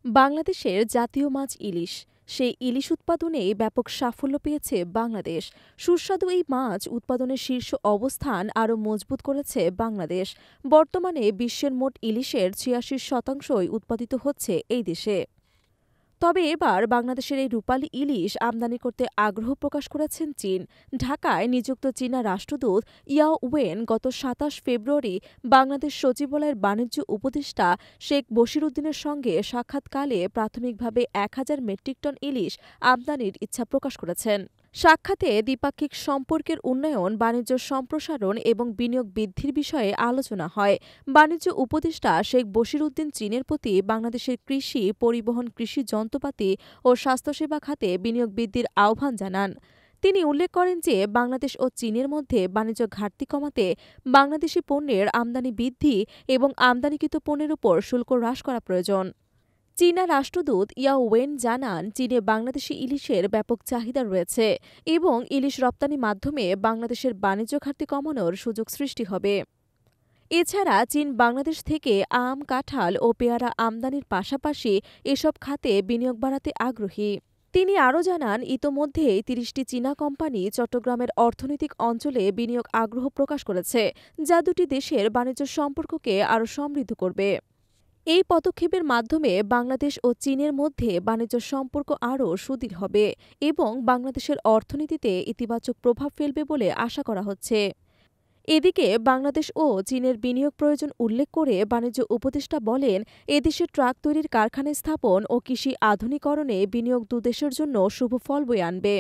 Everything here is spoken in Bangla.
বাংলাদেশের জাতীয় মাছ ইলিশ। সেই ইলিশ উৎপাদনেই ব্যাপক সাফল্য পেয়েছে বাংলাদেশ। সুস্বাদু এই মাছ উৎপাদনের শীর্ষ অবস্থান আরও মজবুত করেছে বাংলাদেশ। বর্তমানে বিশ্বের মোট ইলিশের ৮৬% উৎপাদিত হচ্ছে এই দেশে। তবে এবার বাংলাদেশের এই রূপালী ইলিশ আমদানি করতে আগ্রহ প্রকাশ করেছেন চীন। ঢাকায় নিযুক্ত চীনা রাষ্ট্রদূত ইয়াও ওয়েন গত ২৭ ফেব্রুয়ারি বাংলাদেশ সচিবালয়ের বাণিজ্য উপদেষ্টা শেখ বশির উদ্দিনের সঙ্গে সাক্ষাৎকালে প্রাথমিকভাবে ১,০০০ মেট্রিক টন ইলিশ আমদানির ইচ্ছা প্রকাশ করেছেন। সাক্ষাতে দ্বিপাক্ষিক সম্পর্কের উন্নয়ন, বাণিজ্য সম্প্রসারণ এবং বিনিয়োগ বৃদ্ধির বিষয়ে আলোচনা হয়। বাণিজ্য উপদেষ্টা শেখ বশির উদ্দিন চীনের প্রতি বাংলাদেশের কৃষি, পরিবহন, কৃষি যন্ত্রপাতি ও স্বাস্থ্যসেবা খাতে বিনিয়োগ বৃদ্ধির আহ্বান জানান। তিনি উল্লেখ করেন যে বাংলাদেশ ও চীনের মধ্যে বাণিজ্য ঘাটতি কমাতে বাংলাদেশি পণ্যের আমদানি বৃদ্ধি এবং আমদানিকৃত পণ্যের উপর শুল্ক হ্রাস করা প্রয়োজন। চীনা রাষ্ট্রদূত ইয়াও ওয়েন জানান, চীনে বাংলাদেশি ইলিশের ব্যাপক চাহিদা রয়েছে এবং ইলিশ রপ্তানি মাধ্যমে বাংলাদেশের বাণিজ্য ঘাটতি কমানোর সুযোগ সৃষ্টি হবে। এছাড়া চীন বাংলাদেশ থেকে আম, কাঁঠাল ও পেয়ারা আমদানির পাশাপাশি এসব খাতে বিনিয়োগ বাড়াতে আগ্রহী। তিনি আরও জানান, ইতোমধ্যেই ৩০টি চীনা কোম্পানি চট্টগ্রামের অর্থনৈতিক অঞ্চলে বিনিয়োগ আগ্রহ প্রকাশ করেছে, যা দুটি দেশের বাণিজ্য সম্পর্ককে আরও সমৃদ্ধ করবে। এই পদক্ষেপের মাধ্যমে বাংলাদেশ ও চীনের মধ্যে বাণিজ্য সম্পর্ক আরও সুদৃঢ় হবে এবং বাংলাদেশের অর্থনীতিতে ইতিবাচক প্রভাব ফেলবে বলে আশা করা হচ্ছে। এদিকে বাংলাদেশ ও চীনের বিনিয়োগ প্রয়োজন উল্লেখ করে বাণিজ্য উপদেষ্টা বলেন, এদেশে ট্রাক তৈরির কারখানা স্থাপন ও কৃষি আধুনিকরণে বিনিয়োগ দুদেশের জন্য শুভ ফল বয়ে আনবে।